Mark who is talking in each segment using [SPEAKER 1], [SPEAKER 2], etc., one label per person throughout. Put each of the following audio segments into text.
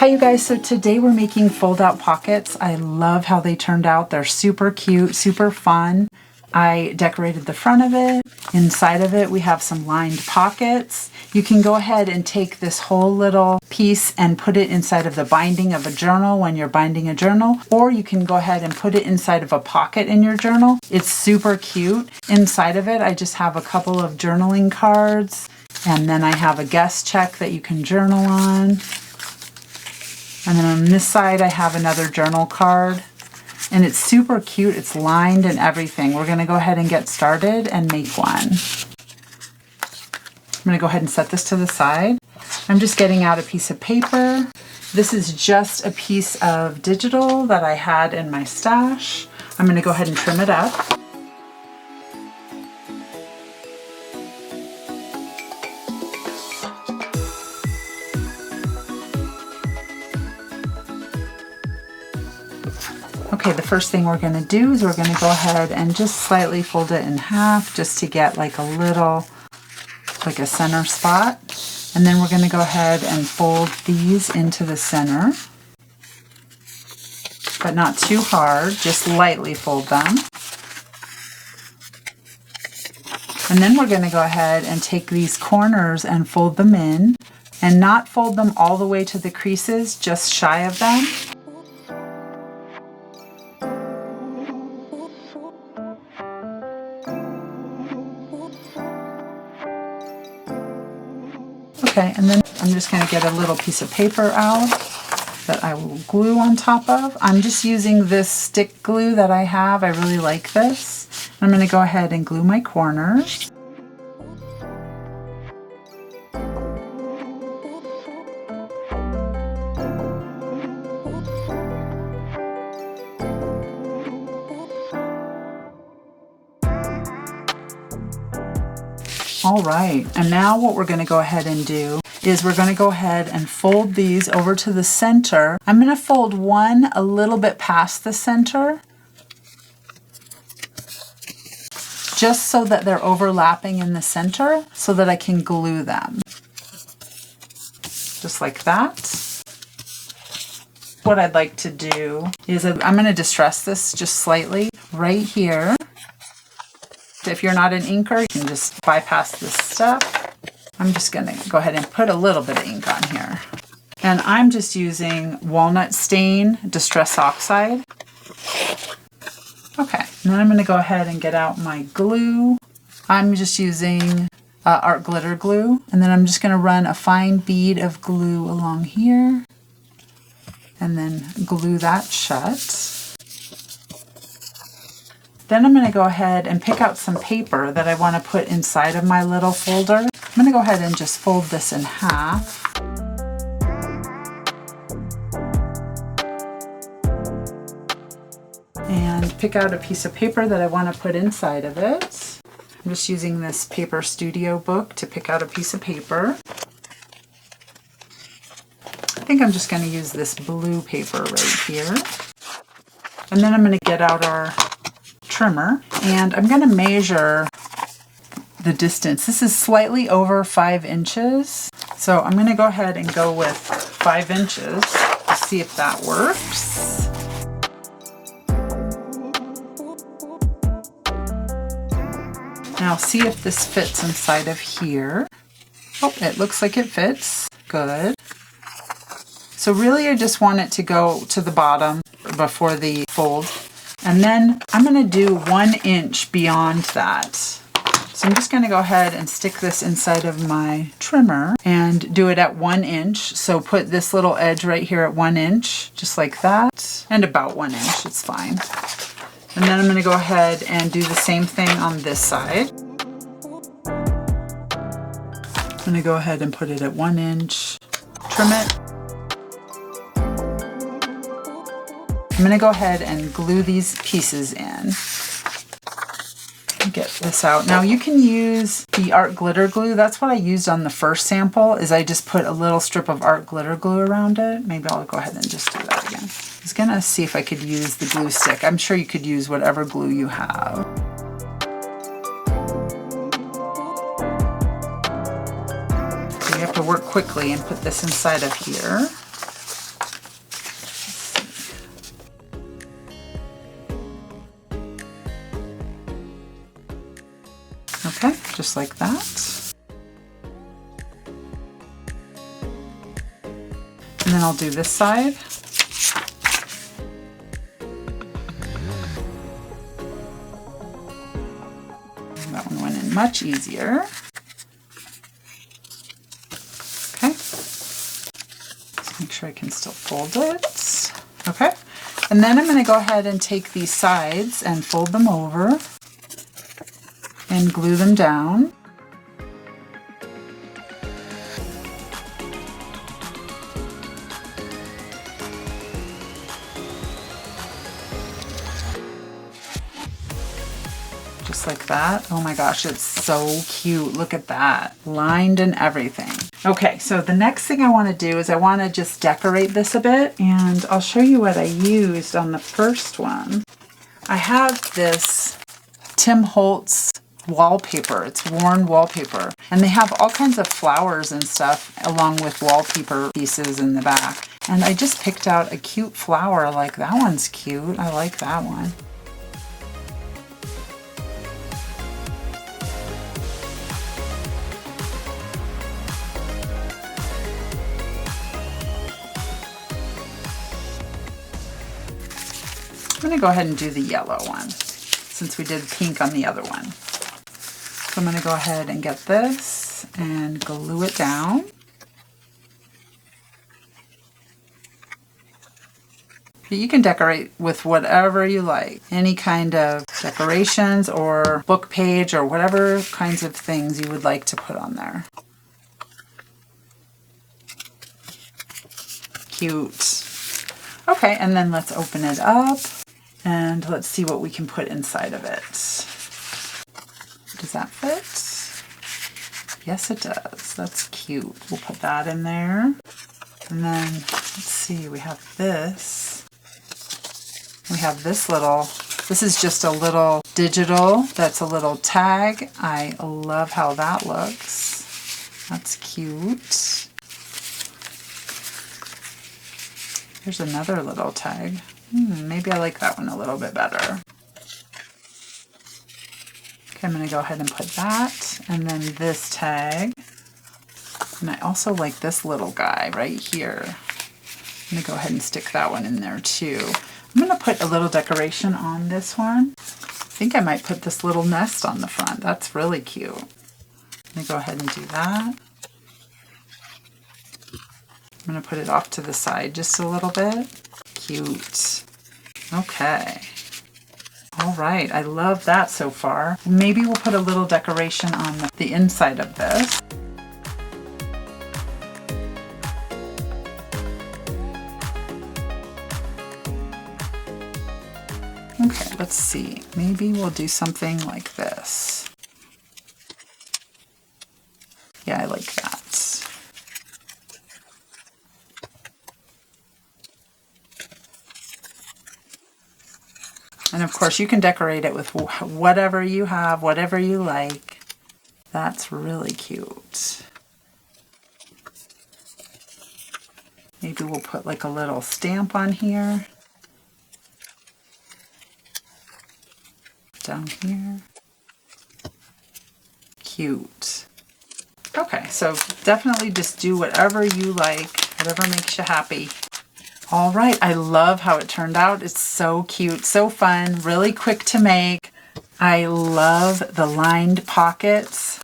[SPEAKER 1] Hi you guys, so today we're making fold-out pockets. I love how they turned out. They're super cute, super fun. I decorated the front of it. Inside of it we have some lined pockets. You can go ahead and take this whole little piece and put it inside of the binding of a journal when you're binding a journal, or you can go ahead and put it inside of a pocket in your journal. It's super cute. Inside of it I just have a couple of journaling cards, and then I have a guest check that you can journal on. And then on this side I have another journal card, and it's super cute. It's lined and everything. We're going to go ahead and get started and make one. I'm going to go ahead and set this to the side. I'm just getting out a piece of paper. This is just a piece of digital that I had in my stash. I'm going to go ahead and trim it up. Okay, the first thing we're going to do is we're going to go ahead and just slightly fold it in half just to get like a little, like a center spot. And then we're going to go ahead and fold these into the center, but not too hard, just lightly fold them. And then we're going to go ahead and take these corners and fold them in, and not fold them all the way to the creases, just shy of them. Okay, and then I'm just going to get a little piece of paper out that I will glue on top of. I'm just using this stick glue that I have. I really like this. I'm going to go ahead and glue my corners. All right, and now what we're going to go ahead and do is we're going to go ahead and fold these over to the center. I'm going to fold one a little bit past the center, just so that they're overlapping in the center so that I can glue them. Just like that. What I'd like to do is I'm going to distress this just slightly right here. If you're not an inker, you can just bypass this step. I'm just going to go ahead and put a little bit of ink on here. And I'm just using Walnut Stain Distress Oxide. Okay, and then I'm going to go ahead and get out my glue. I'm just using art glitter glue. And then I'm just going to run a fine bead of glue along here. And then glue that shut. Then I'm going to go ahead and pick out some paper that I want to put inside of my little folder. I'm going to go ahead and just fold this in half. And pick out a piece of paper that I want to put inside of it. I'm just using this Paper Studio book to pick out a piece of paper. I think I'm just going to use this blue paper right here. And then I'm going to get out our trimmer, and I'm going to measure the distance. This is slightly over 5 inches, so I'm going to go ahead and go with 5 inches to see if that works. Now see if this fits inside of here. Oh, it looks like it fits. Good. So really I just want it to go to the bottom before the fold. And then I'm going to do 1 inch beyond that. So I'm just going to go ahead and stick this inside of my trimmer and do it at 1 inch. So put this little edge right here at 1 inch, just like that, and about 1 inch, it's fine. And then I'm going to go ahead and do the same thing on this side. I'm going to go ahead and put it at 1 inch, trim it. I'm going to go ahead and glue these pieces in. Get this out. Now you can use the art glitter glue. That's what I used on the first sample, is I just put a little strip of art glitter glue around it. Maybe I'll go ahead and just do that again. I was going to see if I could use the glue stick. I'm sure you could use whatever glue you have. So you have to work quickly and put this inside of here. Okay, just like that. And then I'll do this side. That one went in much easier. Okay. Just make sure I can still fold it. Okay. And then I'm going to go ahead and take these sides and fold them over and glue them down. Just like that. Oh my gosh, it's so cute. Look at that. Lined and everything. Okay, so the next thing I want to do is I want to just decorate this a bit, and I'll show you what I used on the first one. I have this Tim Holtz wallpaper. It's worn wallpaper, and they have all kinds of flowers and stuff along with wallpaper pieces in the back. And I just picked out a cute flower, like that one's cute. I like that one. I'm going to go ahead and do the yellow one since we did pink on the other one. So I'm going to go ahead and get this and glue it down. You can decorate with whatever you like, any kind of decorations or book page or whatever kinds of things you would like to put on there. Cute. Okay, and then let's open it up. And let's see what we can put inside of it. Does that fit? Yes, it does. That's cute. We'll put that in there. And then, let's see, we have this. We have this little, this is just a little digital, that's a little tag. I love how that looks. That's cute. Here's another little tag. Maybe I like that one a little bit better. Okay, I'm going to go ahead and put that, and then this tag. And I also like this little guy right here. I'm going to go ahead and stick that one in there too. I'm going to put a little decoration on this one. I think I might put this little nest on the front. That's really cute. I'm going to go ahead and do that. I'm going to put it off to the side just a little bit. Cute. Okay. All right, I love that so far. Maybe we'll put a little decoration on the inside of this. Okay, let's see. Maybe we'll do something like this. Yeah, I like that. And of course you can decorate it with whatever you have, whatever you like. That's really cute. Maybe we'll put like a little stamp on here. Down here. Cute. Okay, so definitely just do whatever you like, whatever makes you happy. All right, I love how it turned out. It's so cute, so fun, really quick to make. I love the lined pockets.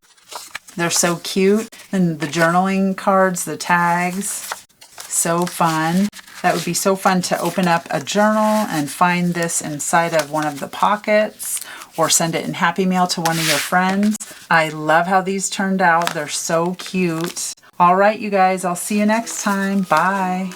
[SPEAKER 1] They're so cute. And the journaling cards, the tags, so fun. That would be so fun to open up a journal and find this inside of one of the pockets or send it in Happy Mail to one of your friends. I love how these turned out. They're so cute. All right, you guys, I'll see you next time. Bye.